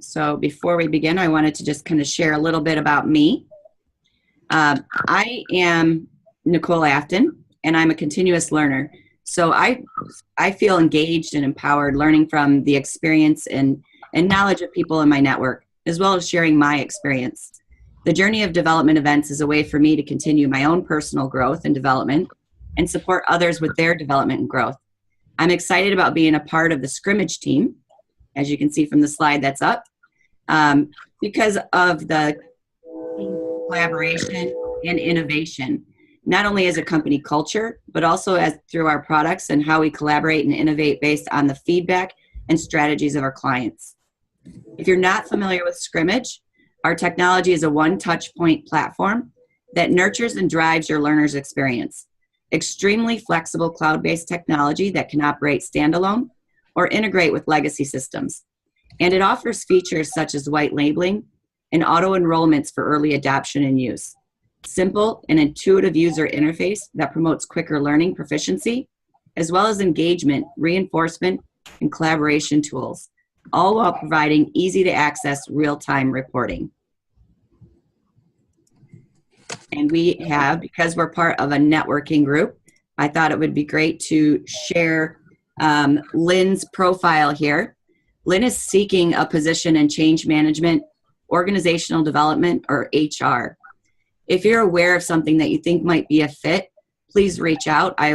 So before we begin, I wanted to just kind of share a little bit about me. I am Nicole Afton, and I'm a continuous learner. So I feel engaged and empowered learning from the experience and knowledge of people in my network, as well as sharing my experience. The journey of development events is a way for me to continue my own personal growth and development and support others with their development and growth. I'm excited about being a part of the scrimmage team, as you can see from the slide that's up, because of the collaboration and innovation, not only as a company culture, but also as through our products and how we collaborate and innovate based on the feedback and strategies of our clients. If you're not familiar with Scrimmage, our technology is a one-touch point platform that nurtures and drives your learner's experience. Extremely flexible cloud-based technology that can operate standalone or integrate with legacy systems. And it offers features such as white labeling and auto-enrollments for early adoption and use. Simple and intuitive user interface that promotes quicker learning proficiency, as well as engagement, reinforcement, and collaboration tools, all while providing easy-to-access real-time reporting. And we have, because we're part of a networking group, I thought it would be great to share Lynn's profile here. Lynn is seeking a position in change management, organizational development, or HR. If you're aware of something that you think might be a fit, please reach out. I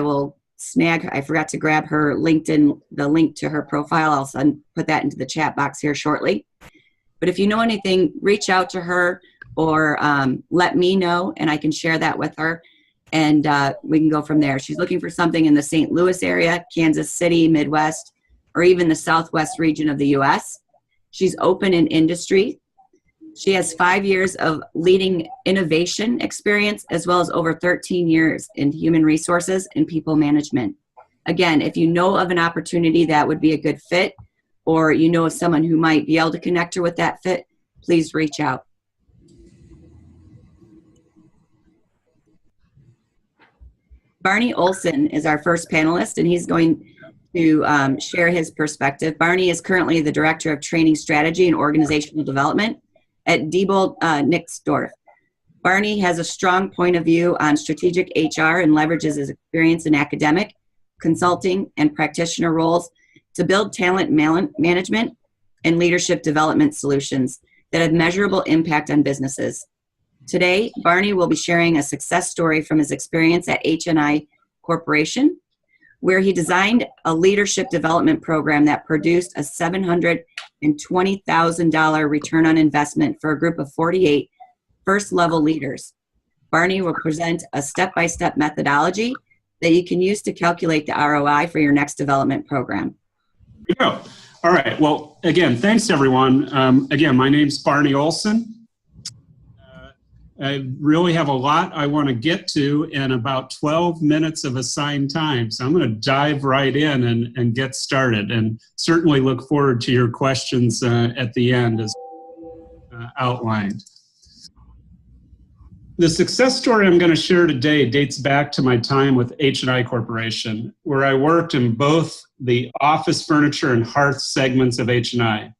forgot to grab her LinkedIn, the link to her profile. I'll put that into the chat box here shortly. But if you know anything, reach out to her or let me know, and I can share that with her, and we can go from there. She's looking for something in the St. Louis area, Kansas City, Midwest, or even the Southwest region of the U.S. She's open in industry. She has 5 years of leading innovation experience, as well as over 13 years in human resources and people management. Again, if you know of an opportunity that would be a good fit, or you know of someone who might be able to connect her with that fit, please reach out. Barney Olson is our first panelist, and he's going to share his perspective. Barney is currently the Director of Training Strategy and Organizational Development at Diebold Nixdorf. Barney has a strong point of view on strategic HR and leverages his experience in academic, consulting, and practitioner roles to build talent management and leadership development solutions that have measurable impact on businesses. Today, Barney will be sharing a success story from his experience at HNI Corporation, where he designed a leadership development program that produced a $720,000 return on investment for a group of 48 first-level leaders. Barney will present a step-by-step methodology that you can use to calculate the ROI for your next development program. There you go. All right. Well, again, thanks, everyone. Again, my name's Barney Olson. I really have a lot I want to get to in about 12 minutes of assigned time. So I'm going to dive right in and get started, and certainly look forward to your questions at the end as outlined. The success story I'm going to share today dates back to my time with HNI Corporation, where I worked in both the office furniture and hearth segments of HNI.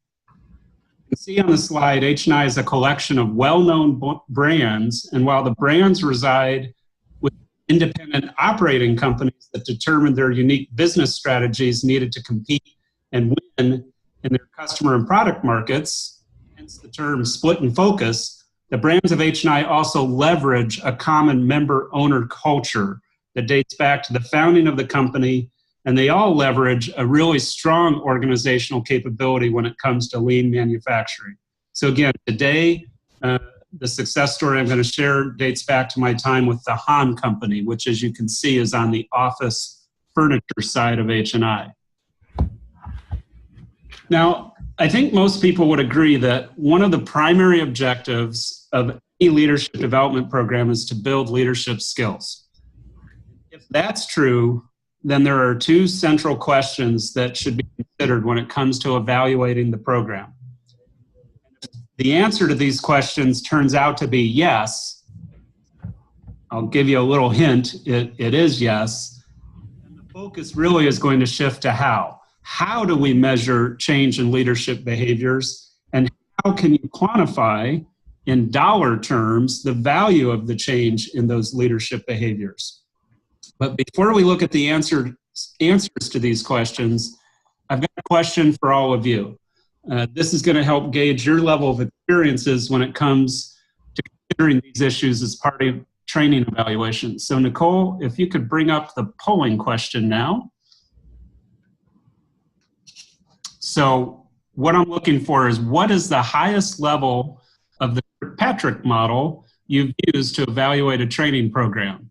You can see on the slide, HNI is a collection of well-known brands, and while the brands reside with independent operating companies that determine their unique business strategies needed to compete and win in their customer and product markets, hence the term split and focus, the brands of HNI also leverage a common member-owner culture that dates back to the founding of the company, and they all leverage a really strong organizational capability when it comes to lean manufacturing. So again, today, the success story I'm going to share dates back to my time with the Hahn Company, which, as you can see, is on the office furniture side of HNI. Now, I think most people would agree that one of the primary objectives of any leadership development program is to build leadership skills. If that's true, then there are two central questions that should be considered when it comes to evaluating the program. The answer to these questions turns out to be yes. I'll give you a little hint, it is yes. And the focus really is going to shift to how. How do we measure change in leadership behaviors, and how can you quantify in dollar terms the value of the change in those leadership behaviors? But before we look at the answers to these questions, I've got a question for all of you. This is going to help gauge your level of experiences when it comes to considering these issues as part of training evaluation. So Nicole, if you could bring up the polling question now. So what I'm looking for is, what is the highest level of the Kirkpatrick model you've used to evaluate a training program?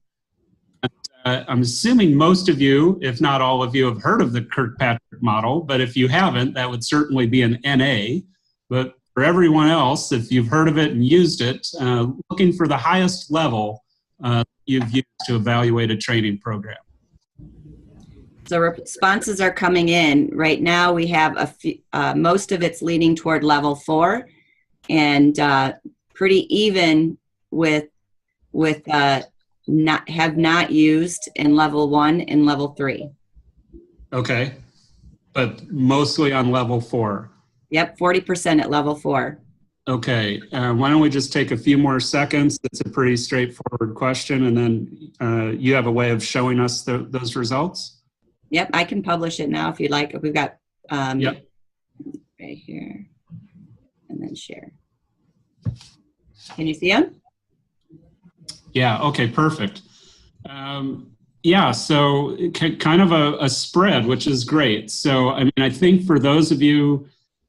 I'm assuming most of you, if not all of you, have heard of the Kirkpatrick model, but if you haven't, that would certainly be an NA. But for everyone else, if you've heard of it and used it, looking for the highest level you've used to evaluate a training program. So responses are coming in. Right now we have a few, most of it's leaning toward level 4, and pretty even with not used in level 1 and level 3. Okay, but mostly on level 4. Yep, 40% at level 4. Okay, why don't we just take a few more seconds? It's a pretty straightforward question, and then you have a way of showing us those results? Yep, I can publish it now if you'd like. We've got yep. Right here, and then share. Can you see them? Yeah, okay, perfect. Yeah, so kind of a spread, which is great. So, I mean, I think for those of you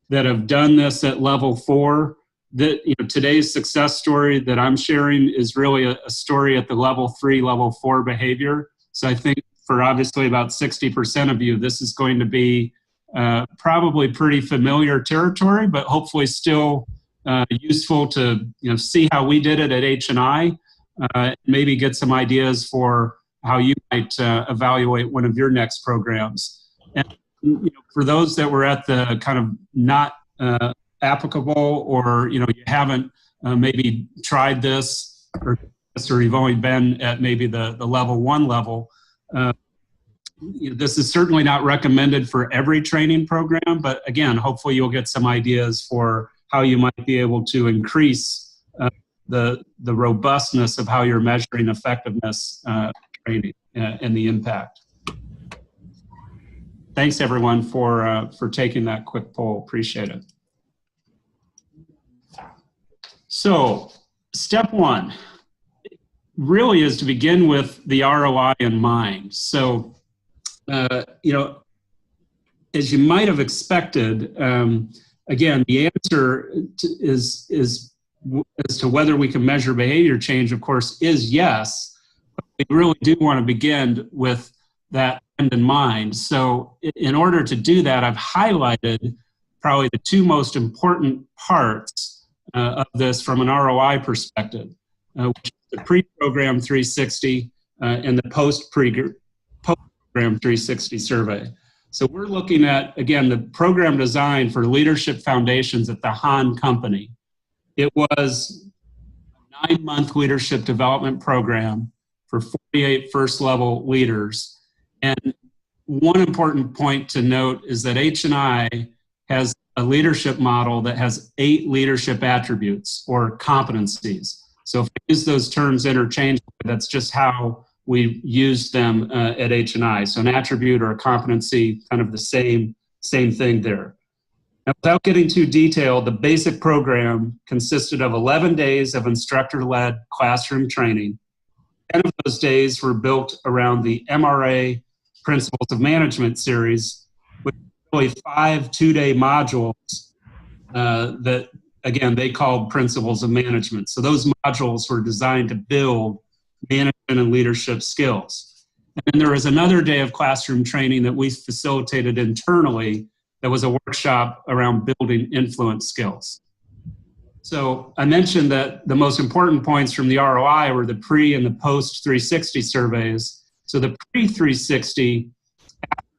that have done this at level 4, that, you know, today's success story that I'm sharing is really a story at the level 3, level 4 behavior. So I think for obviously about 60% of you, this is going to be probably pretty familiar territory, but hopefully still useful to, you know, see how we did it at H&I. Maybe get some ideas for how you might evaluate one of your next programs. And you know, for those that were at the kind of not applicable, or you know, you haven't maybe tried this, or you've only been at maybe the level 1 level, you know, this is certainly not recommended for every training program, but again, hopefully you'll get some ideas for how you might be able to increase the robustness of how you're measuring effectiveness training and the impact. Thanks everyone for taking that quick poll. Appreciate it. So step 1 really is to begin with the ROI in mind. So you know, as you might have expected, again, the answer is as to whether we can measure behavior change, of course, is yes. But we really do want to begin with that end in mind. So in order to do that, I've highlighted probably the 2 most important parts of this from an ROI perspective, which is the pre-program 360 and the post-program 360 survey. So we're looking at, again, the program design for leadership foundations at the Hahn Company. It was a 9-month leadership development program for 48 first-level leaders. And one important point to note is that H&I has a leadership model that has 8 leadership attributes or competencies. So if we use those terms interchangeably, that's just how we use them at H&I. So an attribute or a competency, kind of the same thing there. Now, without getting too detailed, the basic program consisted of 11 days of instructor-led classroom training. 10 of those days were built around the MRA Principles of Management series, with really 5 2-day modules that, again, they called Principles of Management. So those modules were designed to build management and leadership skills. And then there was another day of classroom training that we facilitated internally that was a workshop around building influence skills. So I mentioned that the most important points from the ROI were the pre and the post 360 surveys. So the pre 360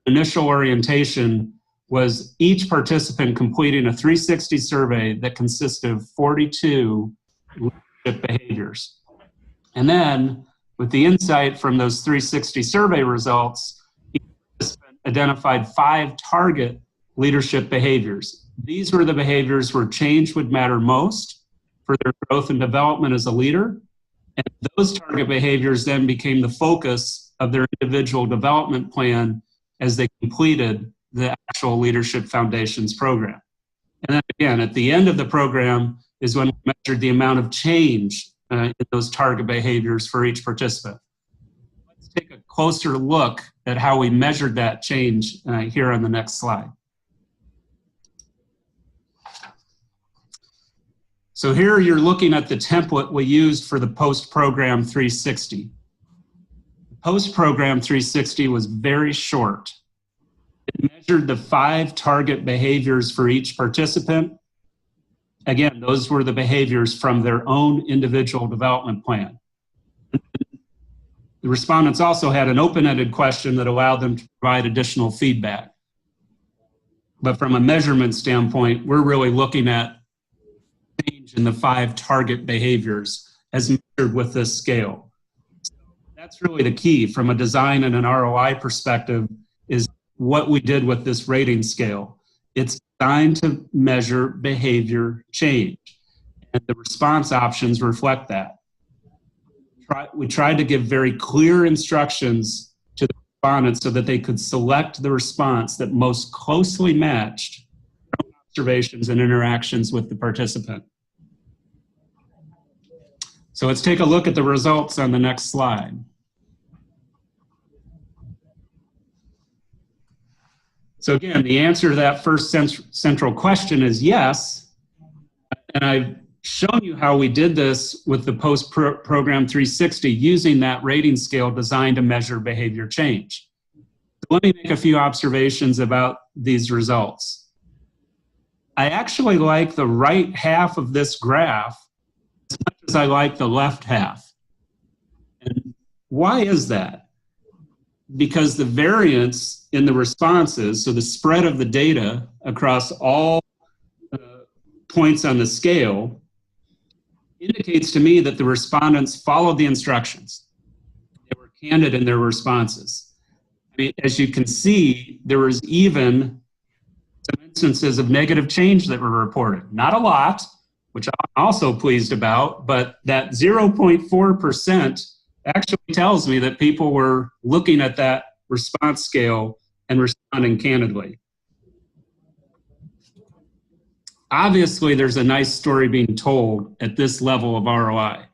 initial orientation was each participant completing a 360 survey that consisted of 42 leadership behaviors. And then with the insight from those 360 survey results, each participant identified 5 target leadership behaviors. These were the behaviors where change would matter most for their growth and development as a leader. And those target behaviors then became the focus of their individual development plan as they completed the actual Leadership Foundations program. And then again, at the end of the program is when we measured the amount of change in those target behaviors for each participant. Let's take a closer look at how we measured that change here on the next slide. So here you're looking at the template we used for the post-program 360. The post-program 360 was very short. It measured the 5 target behaviors for each participant. Again, those were the behaviors from their own individual development plan. The respondents also had an open-ended question that allowed them to provide additional feedback. But from a measurement standpoint, we're really looking at change in the 5 target behaviors as measured with this scale. So that's really the key from a design and an ROI perspective, is what we did with this rating scale. It's designed to measure behavior change, and the response options reflect that. We tried to give very clear instructions to the respondents so that they could select the response that most closely matched their own observations and interactions with the participant. So let's take a look at the results on the next slide. So again, the answer to that first central question is yes. And I've shown you how we did this with the post-program 360 using that rating scale designed to measure behavior change. So let me make a few observations about these results. I actually like the right half of this graph as much as I like the left half. And why is that? Because the variance in the responses, so the spread of the data across all points on the scale, indicates to me that the respondents followed the instructions. They were candid in their responses. I mean, as you can see, there was even some instances of negative change that were reported. Not a lot, which I'm also pleased about, but that 0.4% actually tells me that people were looking at that response scale and responding candidly. Obviously, there's a nice story being told at this level of ROI.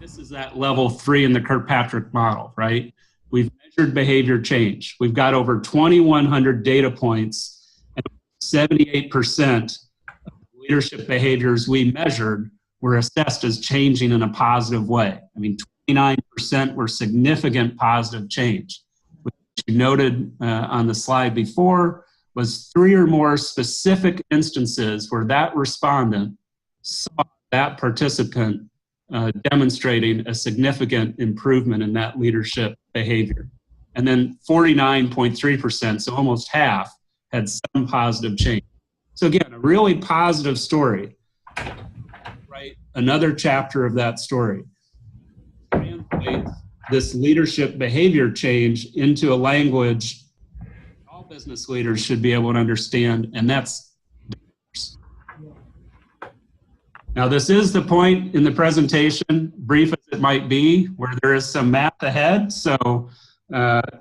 This is that level 3 in the Kirkpatrick model, right? We've measured behavior change. We've got over 2,100 data points, and 78% of the leadership behaviors we measured were assessed as changing in a positive way. I mean, 29% were significant positive change. Which you noted on the slide before was 3 or more specific instances where that respondent saw that participant demonstrating a significant improvement in that leadership behavior. And then 49.3%, so almost half, had some positive change. So again, a really positive story. Right? Another chapter of that story. Translate this leadership behavior change into a language all business leaders should be able to understand, and that's diverse. Now, this is the point in the presentation, brief as it might be, where there is some math ahead. So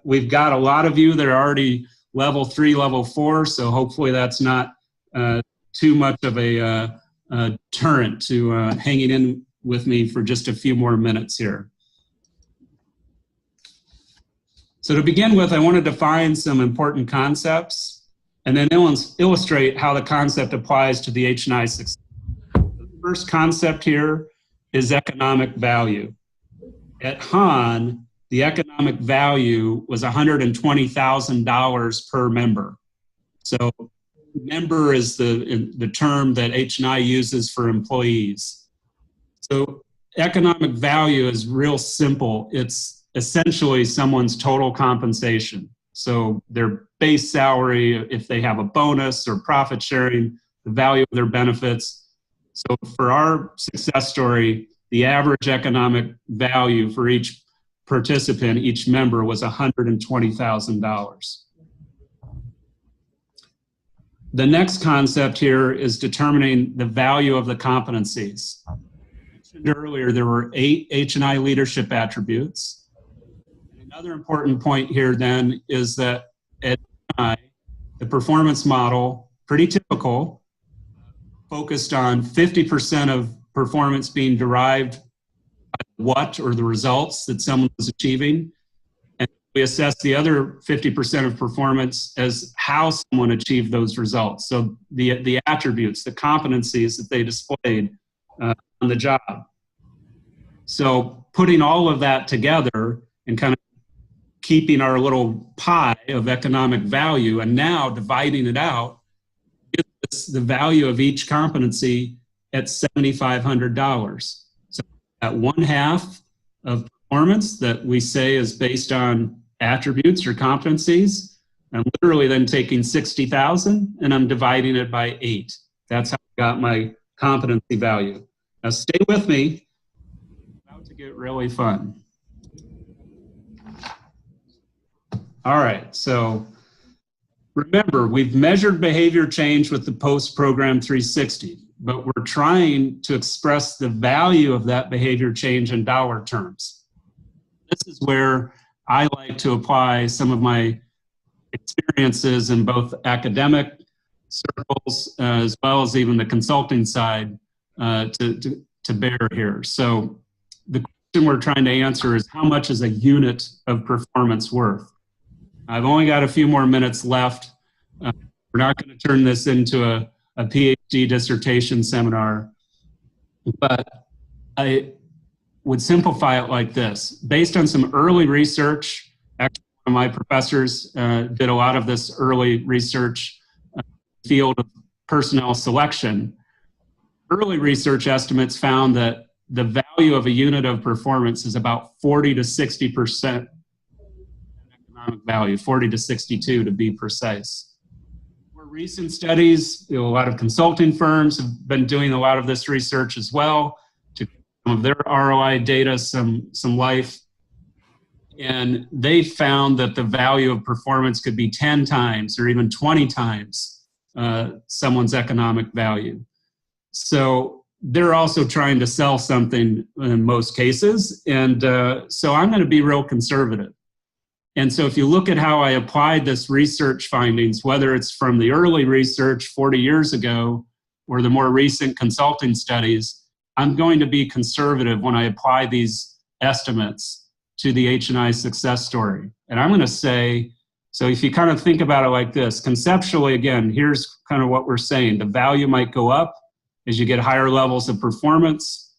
we've got a lot of you that are already level 3, level 4, so hopefully that's not too much of a deterrent to hanging in with me for just a few more minutes here. So to begin with, I want to define some important concepts and then illustrate how the concept applies to the H&I success. The first concept here is economic value. At Hahn, the economic value was $120,000 per member. So member is the term that H&I uses for employees. So economic value is real simple. It's essentially someone's total compensation. So their base salary, if they have a bonus or profit sharing, the value of their benefits. So for our success story, the average economic value for each participant, each member, was $120,000. The next concept here is determining the value of the competencies. I mentioned earlier there were 8 H&I leadership attributes. And another important point here then is that at H&I, the performance model, pretty typical, focused on 50% of performance being derived by what or the results that someone was achieving. And we assess the other 50% of performance as how someone achieved those results. So the attributes, the competencies that they displayed on the job. So putting all of that together and kind of keeping our little pie of economic value and now dividing it out, gives us the value of each competency at $7,500. So at 1/2 of performance that we say is based on attributes or competencies, I'm literally then taking 60,000 and I'm dividing it by 8. That's how I got my competency value. Now stay with me. It's about to get really fun. All right, so remember, we've measured behavior change with the post-program 360, but we're trying to express the value of that behavior change in dollar terms. This is where I like to apply some of my experiences in both academic circles as well as even the consulting side to bear here. So the question we're trying to answer is, how much is a unit of performance worth? I've only got a few more minutes left. We're not going to turn this into a PhD dissertation seminar, but I would simplify it like this. Based on some early research, actually one of my professors did a lot of this early research in the field of personnel selection. Early research estimates found that the value of a unit of performance is about 40 to 60% economic value, 40 to 62 to be precise. More recent studies, a lot of consulting firms have been doing a lot of this research as well to some of their ROI data, some life, and they found that the value of performance could be 10 times or even 20 times someone's economic value. So they're also trying to sell something in most cases, and so I'm going to be real conservative. And so if you look at how I applied this research findings, whether it's from the early research 40 years ago or the more recent consulting studies, I'm going to be conservative when I apply these estimates to the H&I success story. And I'm going to say, so if you kind of think about it like this, conceptually, again, here's kind of what we're saying. The value might go up as you get higher levels of performance.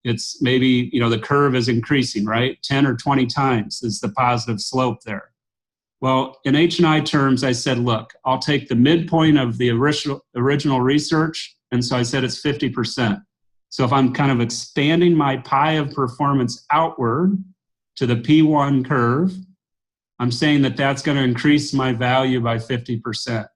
It's maybe, the curve is increasing, right? 10 or 20 times is the positive slope there. Well, in H&I terms, I said, look, I'll take the midpoint of the original research, and so I said it's 50%. So if I'm kind of expanding my pie of performance outward to the P1 curve, I'm saying that that's going to increase my value by 50%.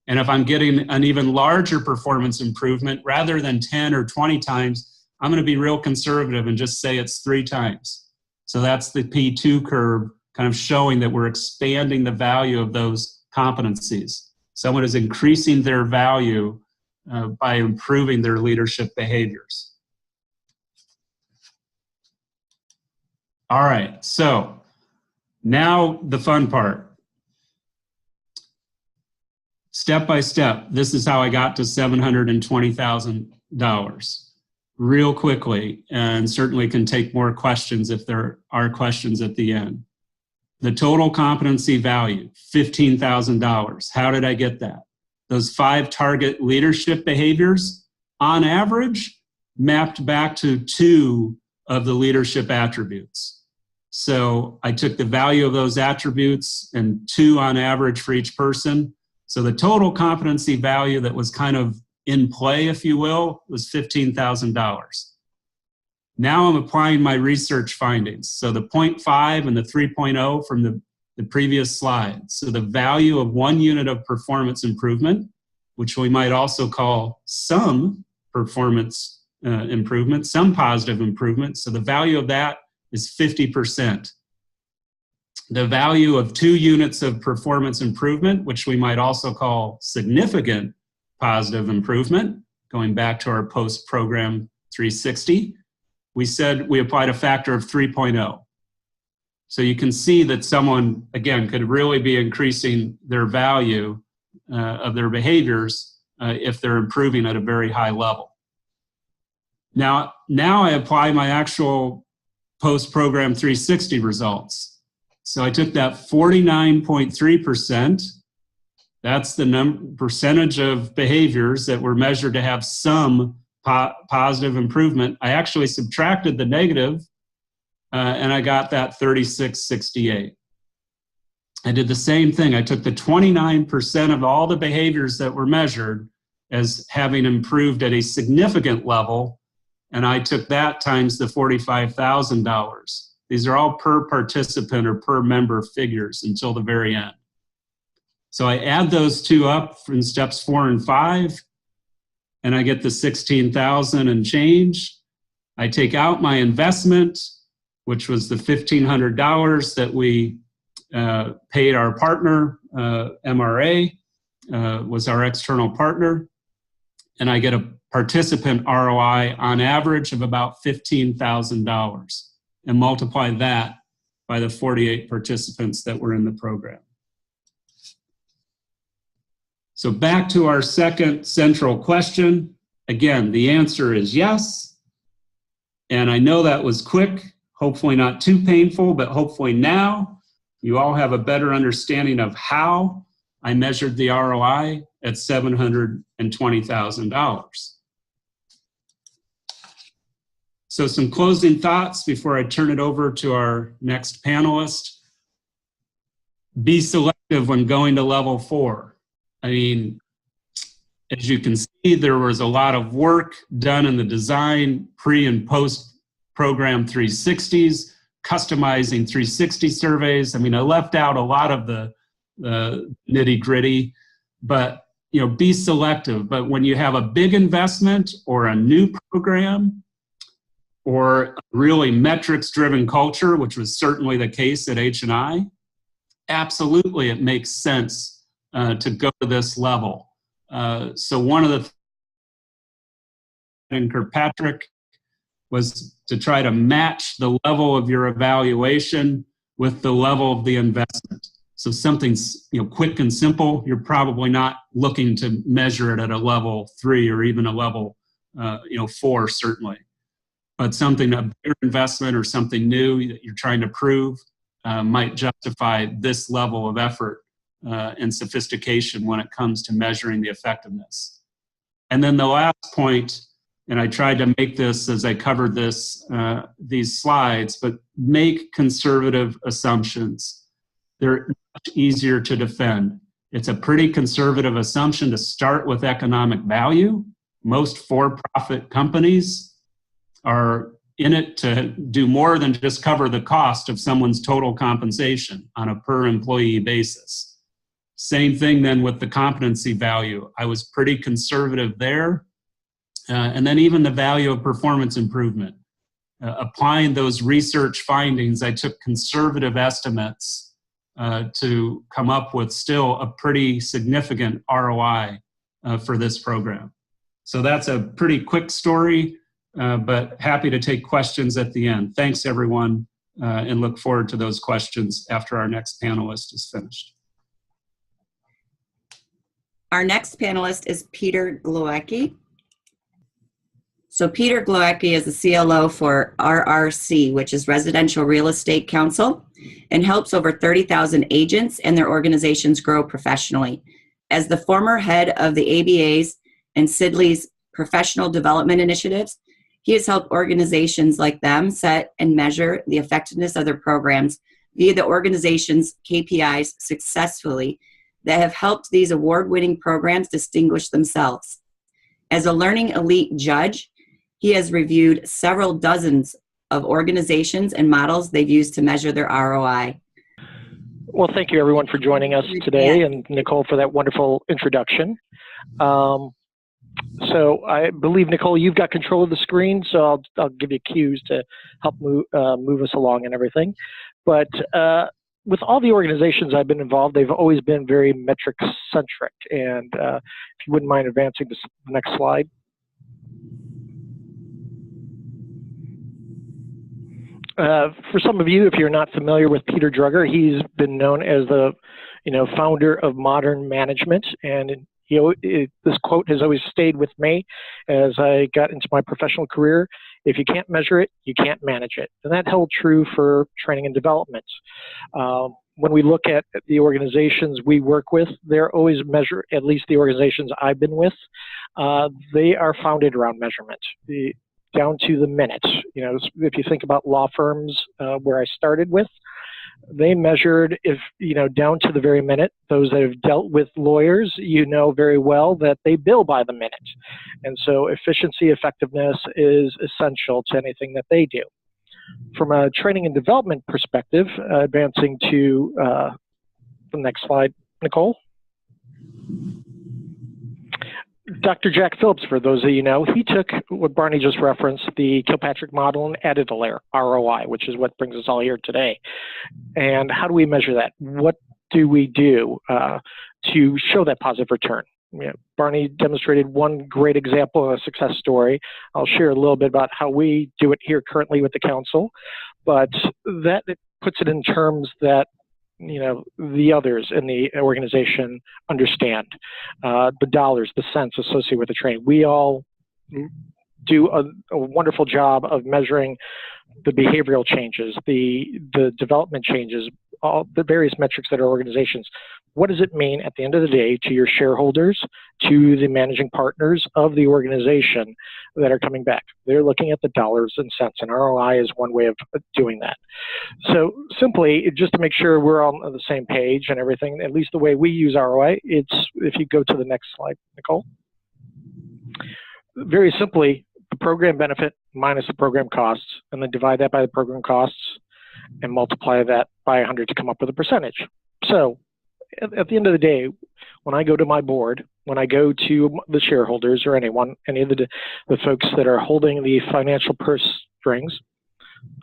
And if I'm getting an even larger performance improvement, rather than 10 or 20 times, I'm going to be real conservative and just say it's 3 times. So that's the P2 curve, kind of showing that we're expanding the value of those competencies. Someone is increasing their value by improving their leadership behaviors. All right, so now the fun part. Step by step, this is how I got to $720,000. Real quickly, and certainly can take more questions if there are questions at the end. The total competency value, $15,000. How did I get that? Those 5 target leadership behaviors, on average, mapped back to 2 of the leadership attributes. So I took the value of those attributes and 2 on average for each person. So the total competency value that was kind of in play, if you will, was $15,000. Now I'm applying my research findings. So the 0.5 and the 3.0 from the previous slide. So the value of 1 unit of performance improvement, which we might also call some performance improvement, some positive improvement. So the value of that is 50%. the value of 2 units of performance improvement, which we might also call significant positive improvement, going back to our post-program 360, we said we applied a factor of 3.0. So you can see that someone, again, could really be increasing their value of their behaviors if they're improving at a very high level. Now I apply my actual post-program 360 results. So I took that 49.3%, that's the percentage of behaviors that were measured to have some positive improvement. I actually subtracted the negative, and I got that 3668. I did the same thing. I took the 29% of all the behaviors that were measured as having improved at a significant level, and I took that times the $45,000. These are all per participant or per member figures until the very end. So I add those two up in steps 4 and 5, and I get the 16,000 and change. I take out my investment, which was the $1,500 that we paid our partner, MRA, was our external partner, and I get a participant ROI on average of about $15,000, and multiply that by the 48 participants that were in the program. So back to our second central question. Again, the answer is yes. And I know that was quick, hopefully not too painful, but hopefully now you all have a better understanding of how I measured the ROI at $720,000. So some closing thoughts before I turn it over to our next panelist. Be selective when going to level 4. I mean, as you can see, there was a lot of work done in the design, pre and post program 360s, customizing 360 surveys. I mean, I left out a lot of the nitty gritty, but be selective. But when you have a big investment or a new program or really metrics driven culture, which was certainly the case at H&I, absolutely it makes sense to go to this level. So one of the things Kirkpatrick was to try to match the level of your evaluation with the level of the investment. So something's quick and simple, you're probably not looking to measure it at a level 3 or even a level 4 certainly. But something, a bigger investment or something new that you're trying to prove might justify this level of effort and sophistication when it comes to measuring the effectiveness. And then the last point, and I tried to make this as I covered these slides, but make conservative assumptions. They're much easier to defend. It's a pretty conservative assumption to start with economic value. Most for-profit companies are in it to do more than just cover the cost of someone's total compensation on a per employee basis. Same thing then with the competency value. I was pretty conservative there. And then even the value of performance improvement. Applying those research findings, I took conservative estimates to come up with still a pretty significant ROI for this program. So that's a pretty quick story, but happy to take questions at the end. Thanks everyone, and look forward to those questions after our next panelist is finished. Our next panelist is Peter Glowacki. So Peter Glowacki is the CLO for RRC, which is Residential Real Estate Council, and helps over 30,000 agents and their organizations grow professionally. As the former head of the ABA's and Sidley's professional development initiatives, he has helped organizations like them set and measure the effectiveness of their programs via the organization's KPIs successfully that have helped these award-winning programs distinguish themselves. As a learning elite judge, he has reviewed several dozens of organizations and models they've used to measure their ROI. Well, thank you everyone for joining us today, and Nicole for that wonderful introduction. So I believe, Nicole, you've got control of the screen, so I'll give you cues to help move us along and everything. But with all the organizations I've been involved, they've always been very metric-centric. And if you wouldn't mind advancing to the next slide. For some of you, if you're not familiar with Peter Drucker, he's been known as the, founder of modern management. And this quote has always stayed with me as I got into my professional career. If you can't measure it, you can't manage it. And that held true for training and development. When we look at the organizations we work with, they're always measured, at least the organizations I've been with, they are founded around measurement. Down to the minute. If you think about law firms where I started with, they measured down to the very minute. Those that have dealt with lawyers, very well that they bill by the minute. And so efficiency, effectiveness is essential to anything that they do. From a training and development perspective, advancing to the next slide, Nicole. Dr. Jack Phillips, for those of you know, he took what Barney just referenced, the Kilpatrick model, and added a layer, ROI, which is what brings us all here today. And how do we measure that? What do we do to show that positive return? Barney demonstrated one great example of a success story. I'll share a little bit about how we do it here currently with the council, but that puts it in terms that the others in the organization understand the dollars, the cents associated with the training. We all do a wonderful job of measuring the behavioral changes, the development changes, all the various metrics that are organizations. What does it mean at the end of the day to your shareholders, to the managing partners of the organization that are coming back? They're looking at the dollars and cents, and ROI is one way of doing that. So simply, just to make sure we're all on the same page and everything, at least the way we use ROI, it's, if you go to the next slide, Nicole. Very simply, the program benefit minus the program costs, and then divide that by the program costs and multiply that by 100 to come up with a percentage. So at the end of the day, when I go to my board, when I go to the shareholders or anyone, any of the folks that are holding the financial purse strings,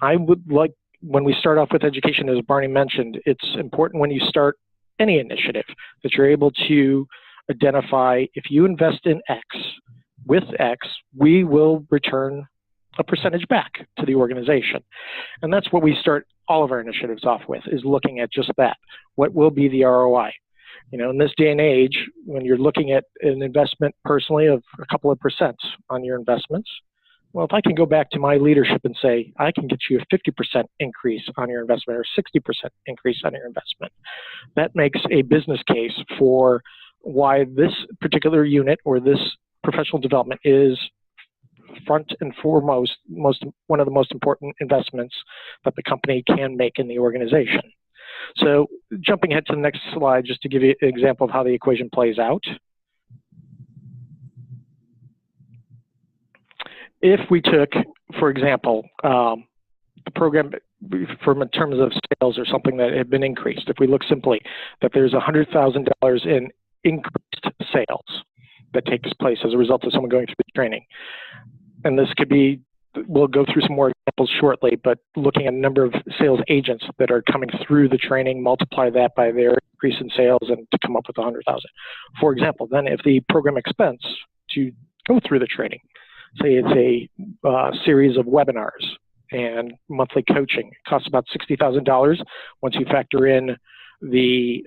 I would like, when we start off with education, as Barney mentioned, it's important when you start any initiative that you're able to identify, if you invest in X, with X, we will return a percentage back to the organization. And that's what we start all of our initiatives off with, is looking at just that. What will be the ROI? In this day and age, when you're looking at an investment personally of a couple of percent on your investments, well, if I can go back to my leadership and say, I can get you a 50% increase on your investment or 60% increase on your investment, that makes a business case for why this particular unit or this professional development is front and foremost, one of the most important investments that the company can make in the organization. So jumping ahead to the next slide, just to give you an example of how the equation plays out. If we took, for example, the program in terms of sales or something that had been increased, if we look simply that there's $100,000 in increased sales that takes place as a result of someone going through the training. And this could be, we'll go through some more examples shortly, but looking at a number of sales agents that are coming through the training, multiply that by their increase in sales and to come up with 100,000. For example, then if the program expense to go through the training, say it's a series of webinars and monthly coaching, it costs about $60,000 once you factor in the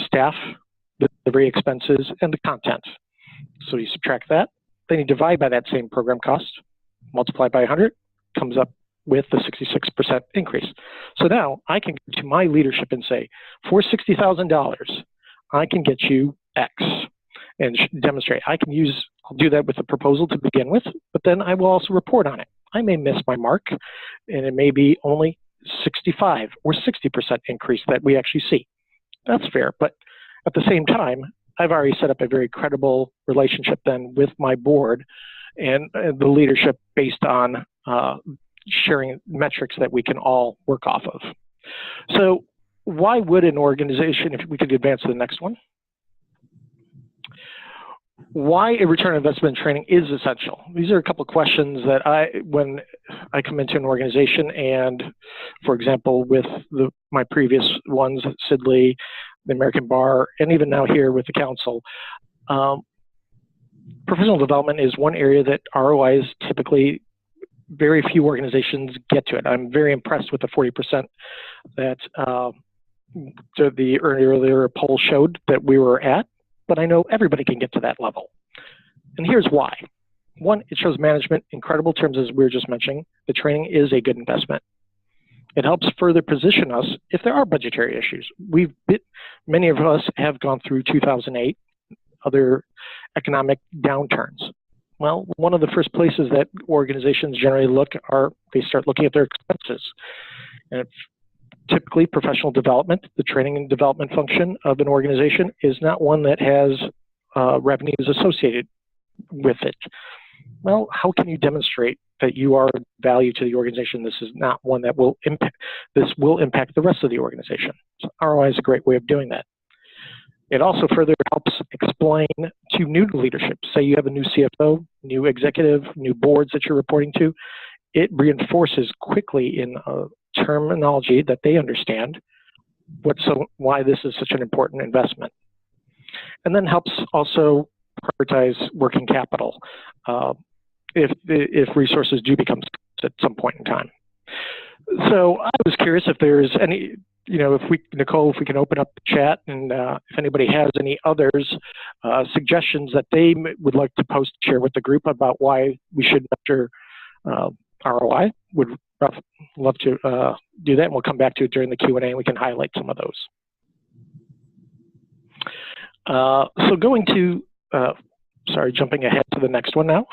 staff, the delivery expenses, and the content. So you subtract that, then you divide by that same program cost, multiply by 100, comes up with the 66% increase. So now I can go to my leadership and say, for $60,000, I can get you X and demonstrate. I'll do that with a proposal to begin with, but then I will also report on it. I may miss my mark, and it may be only 65 or 60% increase that we actually see. That's fair, but at the same time, I've already set up a very credible relationship then with my board and the leadership based on sharing metrics that we can all work off of. So why would an organization, if we could advance to the next one, why a return on investment in training is essential. These are a couple of questions that when I come into an organization, and for example, with my previous ones, Sidley, the American Bar, and even now here with the council, professional development is one area that ROI is typically very few organizations get to it. I'm very impressed with the 40% that the earlier poll showed that we were at, but I know everybody can get to that level. And here's why. One, it shows management in credible terms, as we were just mentioning. The training is a good investment. It helps further position us if there are budgetary issues. Many of us have gone through 2008, other economic downturns. Well, one of the first places that organizations generally look they start looking at their expenses. And typically, professional development, the training and development function of an organization, is not one that has revenues associated with it. Well, how can you demonstrate that you are of value to the organization? This is not one that will impact. This will impact the rest of the organization. So ROI is a great way of doing that. It also further helps explain to new leadership. Say you have a new CFO, new executive, new boards that you're reporting to. It reinforces quickly in terminology that they understand why this is such an important investment. And then helps also prioritize working capital if resources do become scarce at some point in time. So I was curious if there's any, Nicole, if we can open up the chat, and if anybody has any others, suggestions that they would like to post, share with the group about why we should measure ROI, would love to do that, and we'll come back to it during the Q&A, and we can highlight some of those. So going to, jumping ahead to the next one now.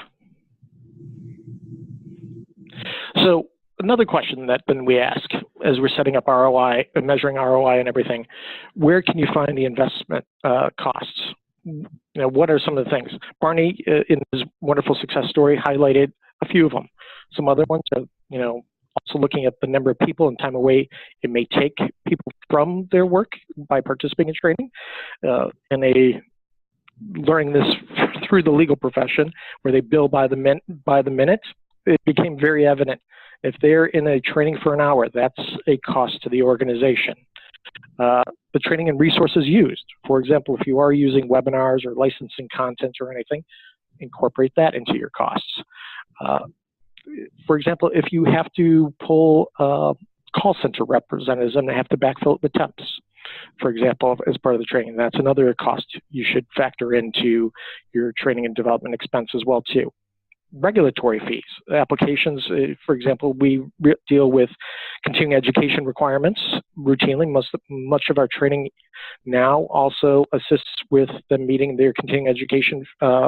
So another question that then we ask as we're setting up ROI and measuring ROI and everything, where can you find the investment costs? What are some of the things? Barney, in his wonderful success story, highlighted a few of them. Some other ones are, also looking at the number of people and time away it may take people from their work by participating in training, and learning this through the legal profession, where they bill by the minute. It became very evident. If they're in a training for an hour, that's a cost to the organization. The training and resources used. For example, if you are using webinars or licensing content or anything, incorporate that into your costs. For example, if you have to pull call center representatives and they have to backfill it with temps, for example, as part of the training, that's another cost you should factor into your training and development expense as well too. Regulatory fees, applications, for example, we deal with continuing education requirements routinely. Much of our training now also assists with them meeting their continuing education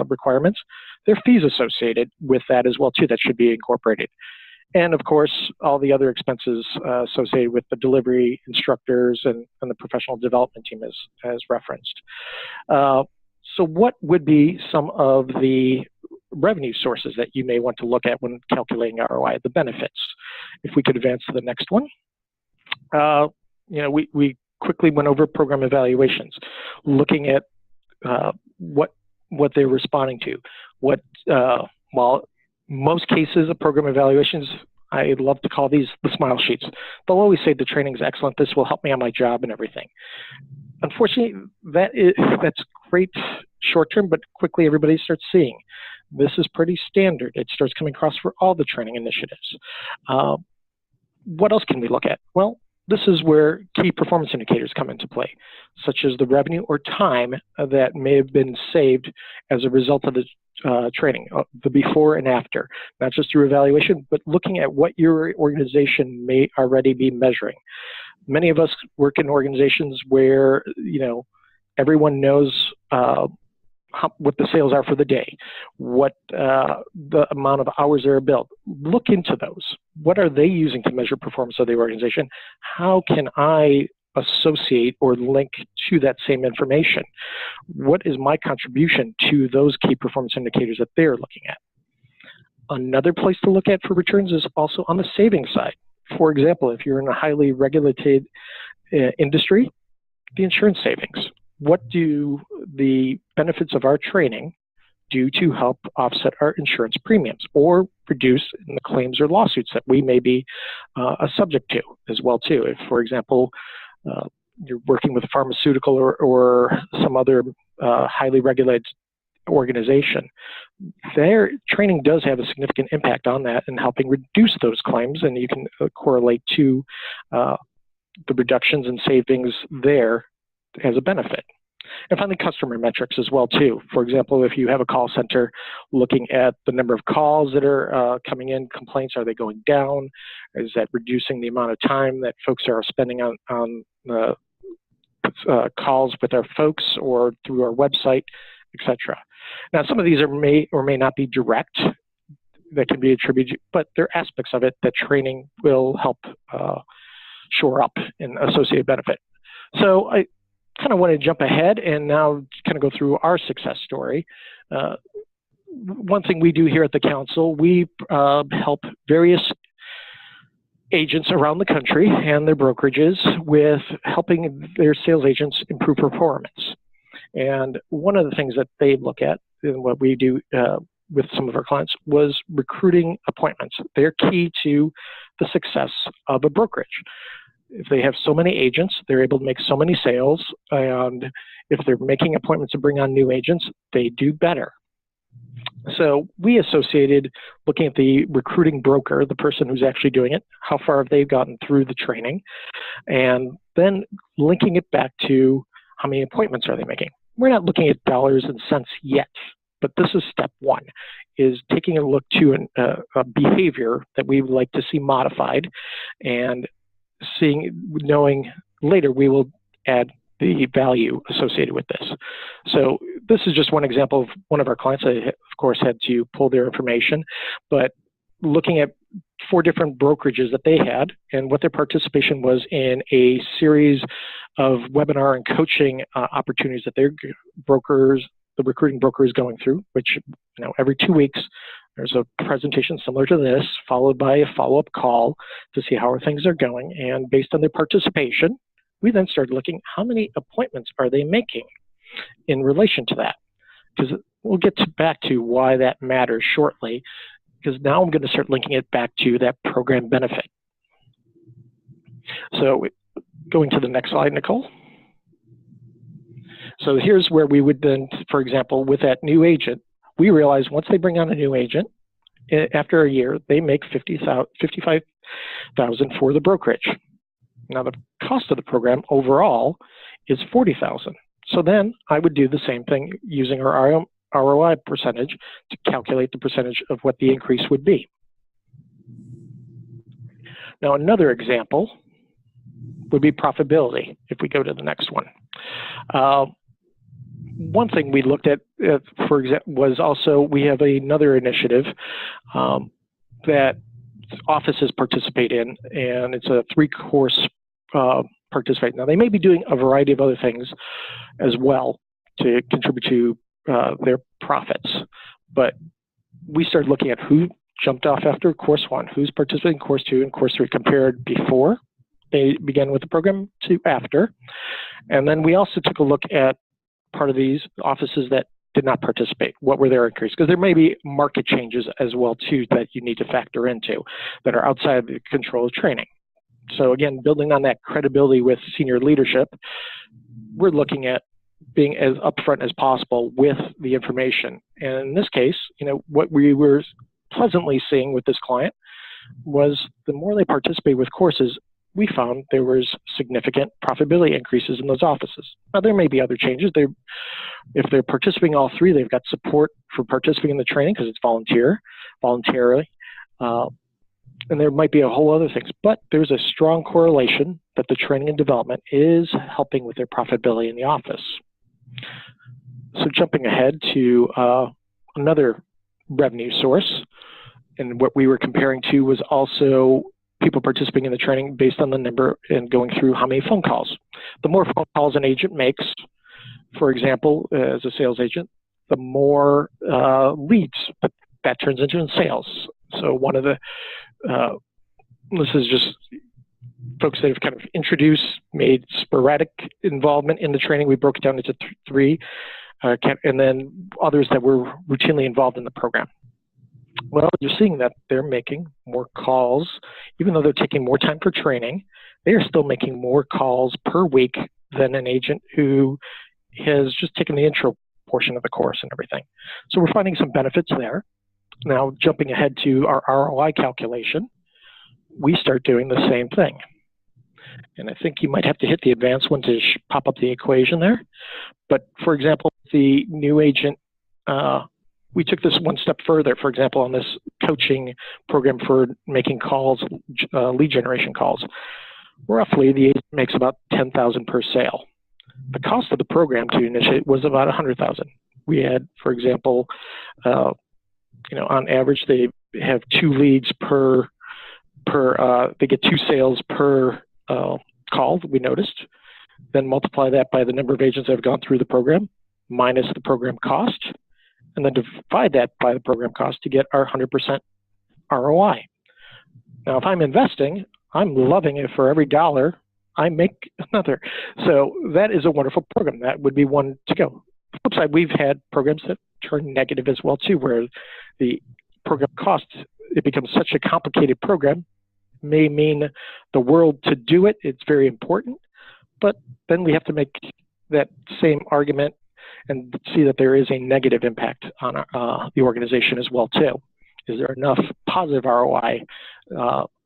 requirements. There are fees associated with that as well too that should be incorporated. And of course, all the other expenses associated with the delivery instructors and the professional development team as referenced. So what would be some of the revenue sources that you may want to look at when calculating ROI, the benefits? If we could advance to the next one. We quickly went over program evaluations, looking at what they're responding to. While most cases of program evaluations, I love to call these the smile sheets. They'll always say the training is excellent, this will help me on my job and everything. Unfortunately, that's great short term, but quickly everybody starts seeing this is pretty standard. It starts coming across for all the training initiatives. What else can we look at? Well, this is where key performance indicators come into play, such as the revenue or time that may have been saved as a result of the training, the before and after, not just through evaluation, but looking at what your organization may already be measuring. Many of us work in organizations where, everyone knows what the sales are for the day, what the amount of hours they're billed. Look into those. What are they using to measure performance of the organization? How can I associate or link to that same information? What is my contribution to those key performance indicators that they're looking at? Another place to look at for returns is also on the savings side. For example, if you're in a highly regulated industry, the insurance savings. What do the benefits of our training do to help offset our insurance premiums or reduce the claims or lawsuits that we may be a subject to as well too. If, for example, you're working with a pharmaceutical or some other highly regulated organization, their training does have a significant impact on that in helping reduce those claims, and you can correlate to the reductions and savings there as a benefit. And finally, customer metrics as well too. For example, if you have a call center, looking at the number of calls that are coming in, complaints, are they going down? Is that reducing the amount of time that folks are spending on calls with our folks or through our website, etc. Now, some of these may or may not be direct that can be attributed, but there are aspects of it that training will help shore up an associated benefit. So I kind of want to jump ahead and now kind of go through our success story. One thing we do here at the council, we help various agents around the country and their brokerages with helping their sales agents improve performance. And one of the things that they look at and what we do with some of our clients was recruiting appointments. They're key to the success of a brokerage. If they have so many agents, they're able to make so many sales, and if they're making appointments to bring on new agents, they do better. So we associated looking at the recruiting broker, the person who's actually doing it, how far have they gotten through the training, and then linking it back to how many appointments are they making. We're not looking at dollars and cents yet, but this is step one, is taking a look to a behavior that we would like to see modified, and knowing later we will add the value associated with this. So this is just one example of one of our clients. I, of course, had to pull their information, but looking at 4 different brokerages that they had and what their participation was in a series of webinar and coaching opportunities that their brokers, the recruiting broker, is going through, which, every 2 weeks, there's a presentation similar to this, followed by a follow-up call to see how things are going. And based on their participation, we then started looking how many appointments are they making in relation to that. Because we'll get back to why that matters shortly, because now I'm going to start linking it back to that program benefit. So going to the next slide, Nicole. So here's where we would then, for example, with that new agent, we realize once they bring on a new agent, after a year, they make $55,000 for the brokerage. Now, the cost of the program overall is $40,000. So then I would do the same thing using our ROI percentage to calculate the percentage of what the increase would be. Now, another example would be profitability, if we go to the next one. One thing we looked at, for example, was also we have another initiative that offices participate in, and it's a 3-course participate. Now, they may be doing a variety of other things as well to contribute to their profits, but we started looking at who jumped off after course 1, who's participating in course 2 and course 3 compared before they began with the program to after. And then we also took a look at part of these offices that did not participate. What were their increases? Because there may be market changes as well too that you need to factor into that are outside the control of training. So again, building on that credibility with senior leadership, we're looking at being as upfront as possible with the information. And in this case, what we were pleasantly seeing with this client was the more they participate with courses, we found there was significant profitability increases in those offices. Now, there may be other changes. If they're participating all 3, they've got support for participating in the training because it's voluntarily, and there might be a whole other things. But there's a strong correlation that the training and development is helping with their profitability in the office. So jumping ahead to another revenue source, and what we were comparing to was also people participating in the training based on the number and going through how many phone calls. The more phone calls an agent makes, for example, as a sales agent, the more leads that turns into in sales. So one of the, this is just folks that have kind of introduced, made sporadic involvement in the training. We broke it down into 3. and then others that were routinely involved in the program. Well, you're seeing that they're making more calls, even though they're taking more time for training, they are still making more calls per week than an agent who has just taken the intro portion of the course and everything. So we're finding some benefits there. Now, jumping ahead to our ROI calculation, we start doing the same thing. And I think you might have to hit the advanced one to pop up the equation there. But for example, the new agent, we took this one step further, for example, on this coaching program for making calls, lead generation calls. Roughly, the agent makes about $10,000 per sale. The cost of the program to initiate was about $100,000. We had, for example, on average, they have 2 leads they get 2 sales per call, we noticed. Then multiply that by the number of agents that have gone through the program, minus the program cost, and then divide that by the program cost to get our 100% ROI. Now, if I'm investing, I'm loving it. For every dollar, I make another. So that is a wonderful program. That would be one to go. The flip side, we've had programs that turn negative as well too, where the program cost, it becomes such a complicated program, may mean the world to do it. It's very important, but then we have to make that same argument and see that there is a negative impact on the organization as well too. Is there enough positive ROI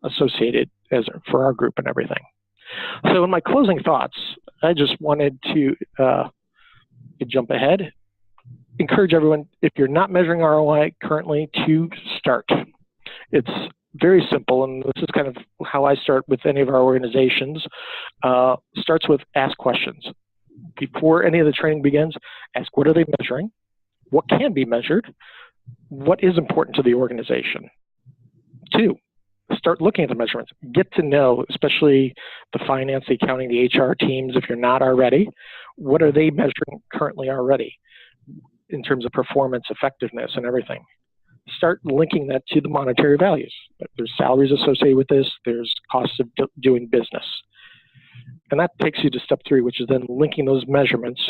associated for our group and everything? So in my closing thoughts, I just wanted to jump ahead, encourage everyone, if you're not measuring ROI currently, to start. It's very simple, and this is kind of how I start with any of our organizations. Starts with ask questions. Before any of the training begins, ask what are they measuring? What can be measured? What is important to the organization? 2, start looking at the measurements. Get to know, especially the finance, the accounting, the HR teams, if you're not already, what are they measuring currently already in terms of performance, effectiveness, and everything. Start linking that to the monetary values. There's salaries associated with this. There's costs of doing business. And that takes you to step 3, which is then linking those measurements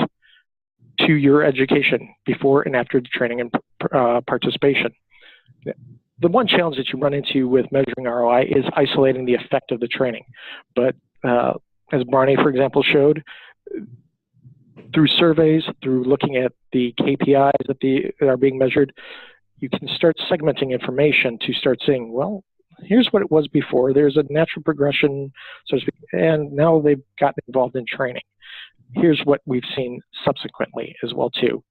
to your education before and after the training and participation. The one challenge that you run into with measuring ROI is isolating the effect of the training. But as Barney, for example, showed, through surveys, through looking at the KPIs that are being measured, you can start segmenting information to start saying, well, here's what it was before. There's a natural progression, so to speak, and now they've gotten involved in training. Here's what we've seen subsequently as well too.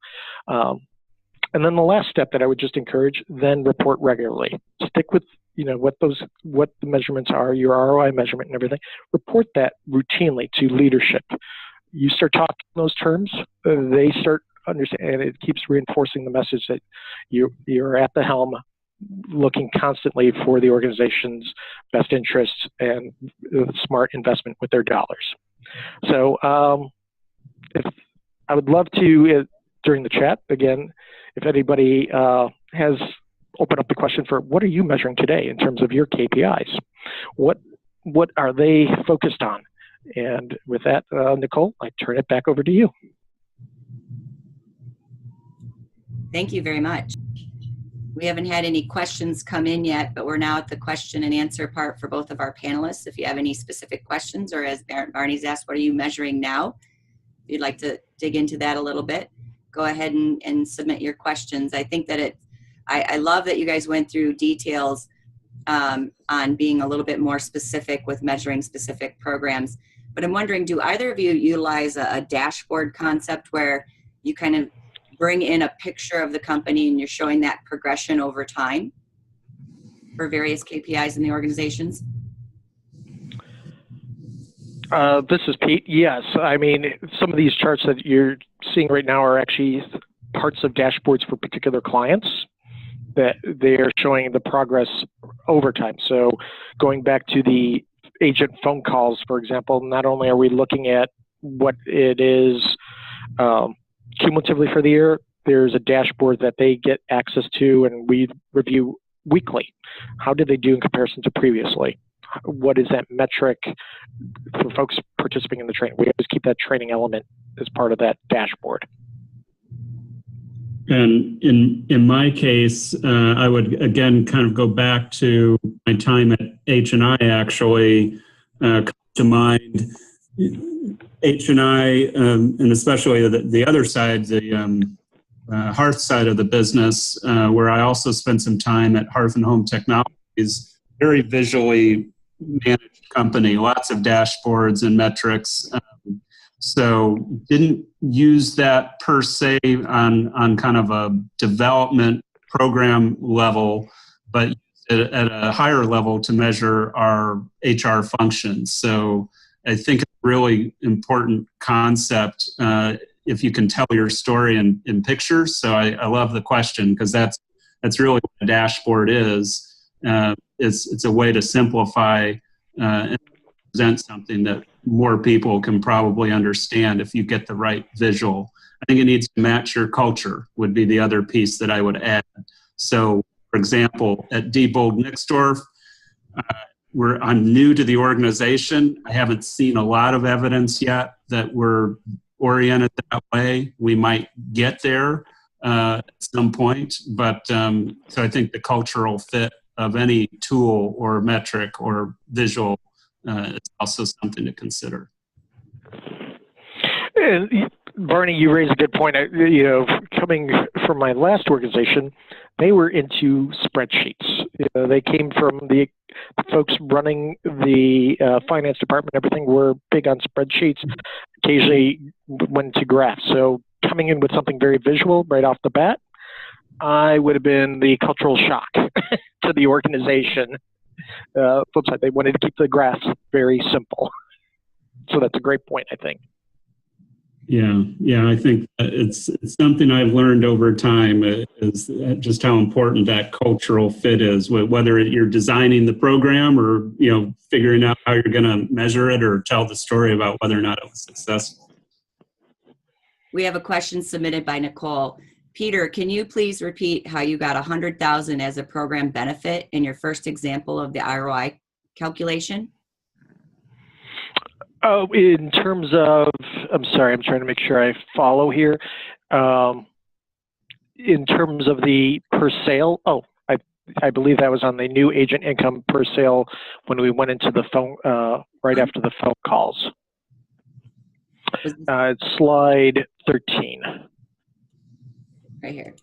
And then the last step that I would just encourage, then report regularly. Stick with what the measurements are, your ROI measurement and everything. Report that routinely to leadership. You start talking those terms, they start understanding, and it keeps reinforcing the message that you're at the helm, looking constantly for the organization's best interests and smart investment with their dollars. So I would love to, during the chat, again, if anybody has opened up the question for what are you measuring today in terms of your KPIs? What are they focused on? And with that, Nicole, I turn it back over to you. Thank you very much. We haven't had any questions come in yet, but we're now at the question and answer part for both of our panelists. If you have any specific questions, or as Barney's asked, what are you measuring now? If you'd like to dig into that a little bit, go ahead and submit your questions. I think that I love that you guys went through details on being a little bit more specific with measuring specific programs. But I'm wondering, do either of you utilize a dashboard concept where you kind of bring in a picture of the company and you're showing that progression over time for various KPIs in the organizations? This is Pete. Yes. I mean, some of these charts that you're seeing right now are actually parts of dashboards for particular clients that they're showing the progress over time. So going back to the agent phone calls, for example, not only are we looking at what it is cumulatively for the year, there's a dashboard that they get access to and we review weekly. How did they do in comparison to previously? What is that metric for folks participating in the training? We always keep that training element as part of that dashboard. And in my case, I would again kind of go back to my time at H&I. Actually, comes to mind H&I, and especially the other side, the Hearth side of the business, where I also spent some time at Hearth and Home Technologies. Very visually managed company, lots of dashboards and metrics. So didn't use that per se on kind of a development program level, but at a higher level to measure our HR functions. So I think it's a really important concept if you can tell your story in pictures. So I love the question, because that's really what a dashboard is. It's a way to simplify and present something that more people can probably understand if you get the right visual. I think it needs to match your culture would be the other piece that I would add. So, for example, at Diebold Nixdorf, I'm new to the organization. I haven't seen a lot of evidence yet that we're oriented that way. We might get there at some point, but so I think the cultural fit of any tool or metric or visual is also something to consider. And Barney, you raised a good point. Coming from my last organization, they were into spreadsheets. They came from the folks running the finance department. Everything were big on spreadsheets. Occasionally went to graphs. So coming in with something very visual right off the bat, I would have been the cultural shock to the organization. Flip side, they wanted to keep the graphs very simple. So that's a great point, I think. Yeah, I think it's something I've learned over time is just how important that cultural fit is, whether you're designing the program or figuring out how you're going to measure it or tell the story about whether or not it was successful. We have a question submitted by Nicole. Peter, can you please repeat how you got $100,000 as a program benefit in your first example of the ROI calculation? Oh, in terms of, I'm sorry, I'm trying to make sure I follow here. In terms of the per sale, I believe that was on the new agent income per sale when we went into the phone, right after the phone calls. It's slide 13. Right here.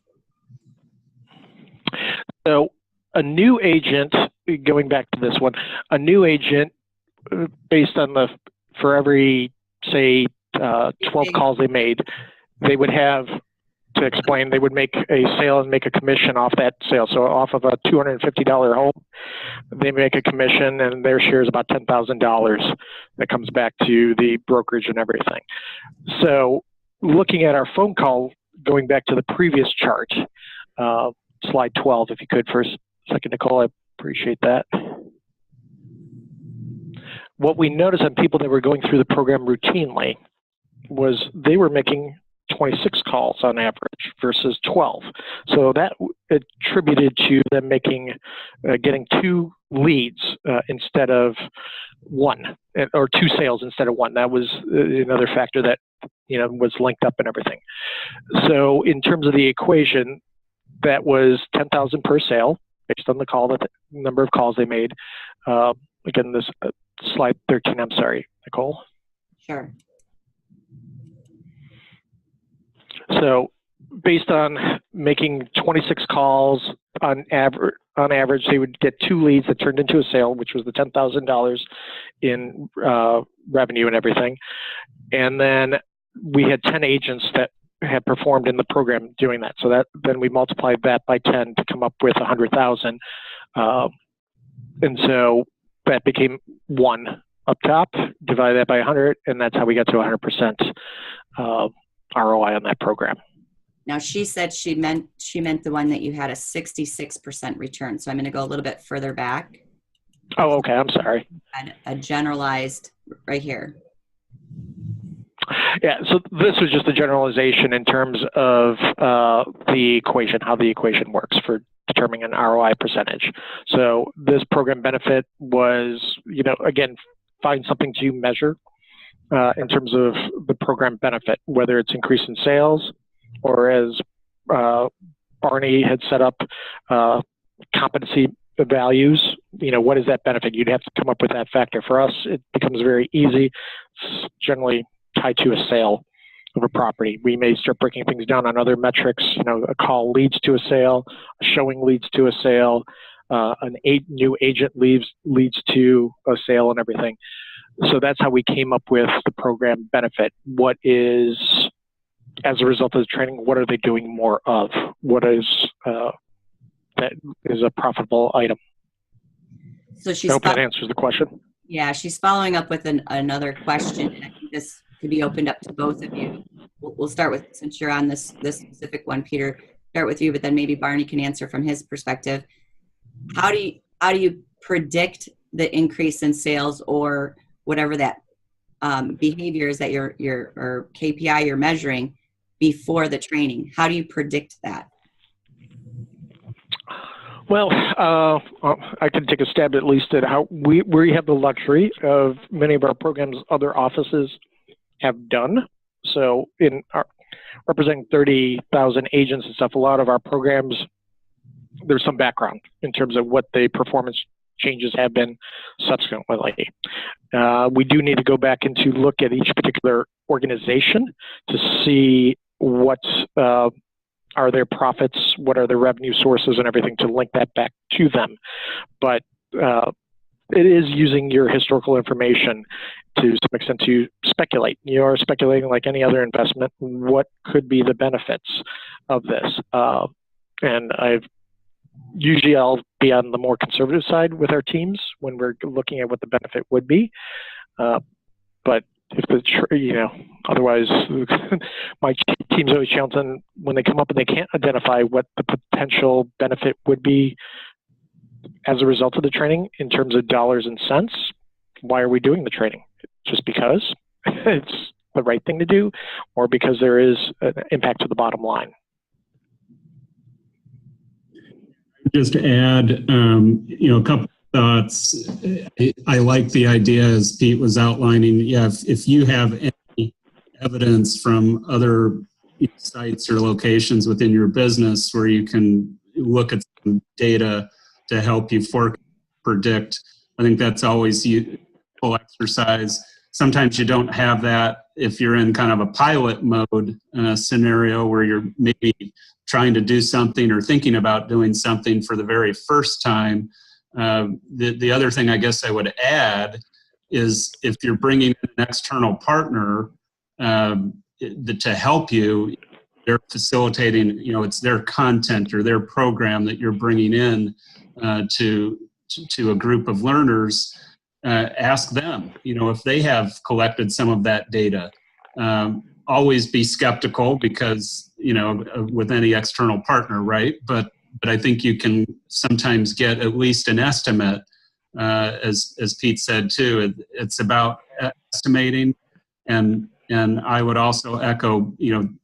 So a new agent, going back to this one, a new agent, based on for every, say, 12 calls they made, they would have to explain, they would make a sale and make a commission off that sale. So off of a $250 home, they make a commission and their share is about $10,000 that comes back to the brokerage and everything. So looking at our phone call, going back to the previous chart, slide 12, if you could for a second, Nicole, I appreciate that. What we noticed on people that were going through the program routinely was they were making 26 calls on average versus 12. So that attributed to them getting 2 leads instead of 1, or 2 sales instead of 1. That was another factor that was linked up and everything. So in terms of the equation, that was 10,000 per sale based on the number of calls they made. Again, this slide 13. I'm sorry, Nicole. Sure. So based on making 26 calls on average, they would get 2 leads that turned into a sale, which was the $10,000 in revenue and everything. And then we had 10 agents that had performed in the program doing that. So then we multiplied that by 10 to come up with 100,000. And so that became 1 up top, divide that by 100, and that's how we got to 100% ROI on that program. Now she said she meant the one that you had a 66% return. So I'm going to go a little bit further back. Oh, okay. I'm sorry. A generalized right here. Yeah. So this was just a generalization in terms of the equation, how the equation works for determining an ROI percentage. So this program benefit was, again, find something to measure in terms of the program benefit, whether it's increase in sales or as Barney had set up competency values. What does that benefit? You'd have to come up with that factor. For us, it becomes very easy. It's generally tied to a sale of a property. We may start breaking things down on other metrics. A call leads to a sale, a showing leads to a sale, new agent leads to a sale, and everything. So that's how we came up with the program benefit. What is, as a result of the training, what are they doing more of? What is that is a profitable item? So I hope that answers the question. Yeah, she's following up with another question, and I think this could be opened up to both of you. We'll start with, since you're on this specific one, Peter, start with you, but then maybe Barney can answer from his perspective. How do you predict the increase in sales or whatever that behaviors that or KPI you're measuring before the training? How do you predict that? Well, I can take a stab at least at how we have the luxury of many of our programs other offices have done. So in representing 30,000 agents and stuff, a lot of our programs, there's some background in terms of what the performance changes have been subsequently. We do need to go back and to look at each particular organization to see what are their profits, what are their revenue sources, and everything to link that back to them. But it is using your historical information to some extent to speculate. You are speculating like any other investment. What could be the benefits of this? And I'll be on the more conservative side with our teams when we're looking at what the benefit would be. But if otherwise my team's always challenging when they come up and they can't identify what the potential benefit would be as a result of the training in terms of dollars and cents. Why are we doing the training? Just because it's the right thing to do, or because there is an impact to the bottom line? Just to add, a couple thoughts. I like the idea as Pete was outlining. Yeah, if you have any evidence from other sites or locations within your business where you can look at some data to help you predict, I think that's always a useful exercise. Sometimes you don't have that if you're in kind of a pilot mode scenario where you're maybe trying to do something or thinking about doing something for the very first time. The other thing I guess I would add is if you're bringing in an external partner to help you, they're facilitating, it's their content or their program that you're bringing in to a group of learners. Ask them, if they have collected some of that data. Always be skeptical because, with any external partner, right? But I think you can sometimes get at least an estimate, as Pete said too. It's about estimating, and I would also echo,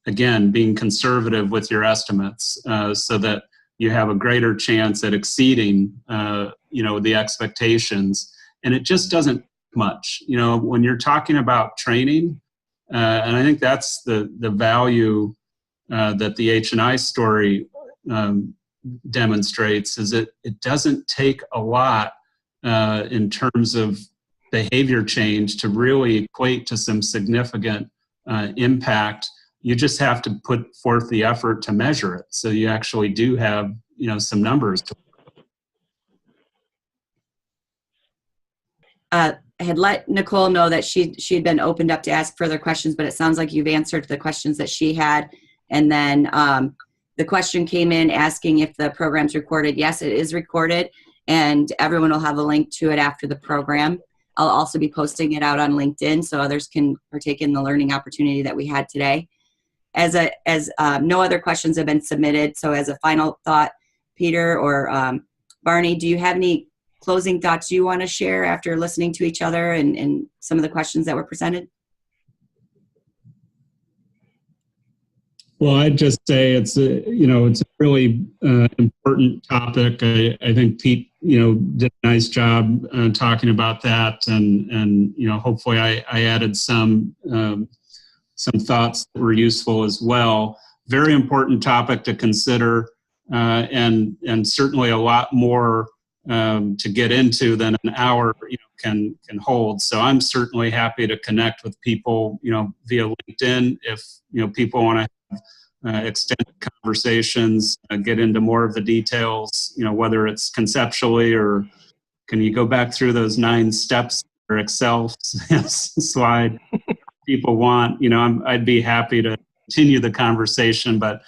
again, being conservative with your estimates, so that you have a greater chance at exceeding, the expectations. And it just doesn't much, when you're talking about training, and I think that's the value that the H&I story demonstrates, is it doesn't take a lot in terms of behavior change to really equate to some significant impact. You just have to put forth the effort to measure it, so you actually do have some numbers to I had let Nicole know that she had been opened up to ask further questions, but it sounds like you've answered the questions that she had. And then the question came in asking if the program's recorded. Yes, it is recorded, and everyone will have a link to it after the program. I'll also be posting it out on LinkedIn so others can partake in the learning opportunity that we had today. As no other questions have been submitted, so as a final thought, Peter or Barney, do you have any closing thoughts you want to share after listening to each other and some of the questions that were presented? Well, I'd just say it's a really important topic. I think Pete, did a nice job talking about that, and hopefully I added some thoughts that were useful as well. very important topic to consider, and certainly a lot more to get into than an hour can hold. So I'm certainly happy to connect with people via LinkedIn if people want to have extended conversations, get into more of the details, whether it's conceptually or can you go back through those 9 steps or Excel slide people want. I'd be happy to continue the conversation, but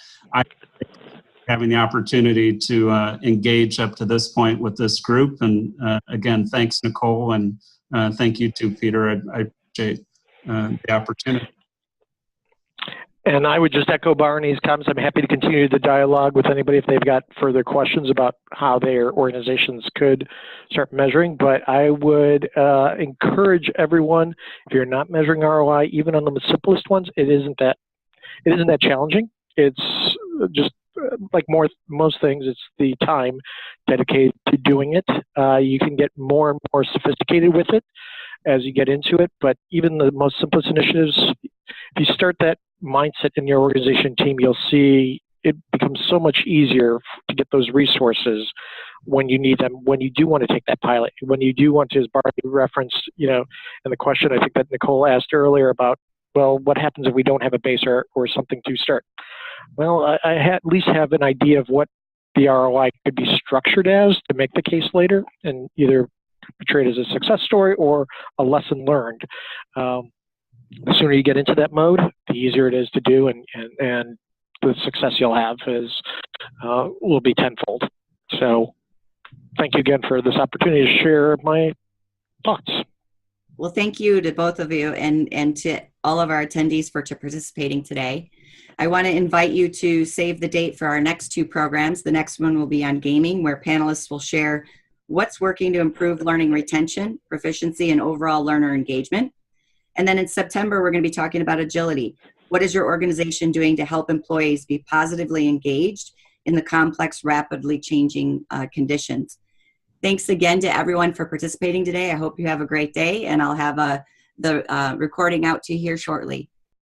having the opportunity to engage up to this point with this group. And again, thanks, Nicole, and thank you too, Peter. I appreciate the opportunity. And I would just echo Barney's comments. I'm happy to continue the dialogue with anybody if they've got further questions about how their organizations could start measuring. But I would encourage everyone, if you're not measuring ROI, even on the simplest ones, it isn't that challenging. It's just like most things, it's the time dedicated to doing it. You can get more and more sophisticated with it as you get into it. But even the most simplest initiatives, if you start that mindset in your organization team, you'll see it becomes so much easier to get those resources when you need them, when you do want to take that pilot, when you do want to, as Barney referenced, and the question I think that Nicole asked earlier about, well, what happens if we don't have a base or something to start? Well, I at least have an idea of what the ROI could be structured as to make the case later and either portray it as a success story or a lesson learned. The sooner you get into that mode, the easier it is to do, and the success you'll have will be tenfold. So thank you again for this opportunity to share my thoughts. Well, thank you to both of you and to all of our attendees for participating today. I want to invite you to save the date for our next 2 programs. The next one will be on gaming, where panelists will share what's working to improve learning retention, proficiency, and overall learner engagement. And then in September, we're going to be talking about agility. What is your organization doing to help employees be positively engaged in the complex, rapidly changing conditions? Thanks again to everyone for participating today. I hope you have a great day, and I'll have the recording out to you here shortly.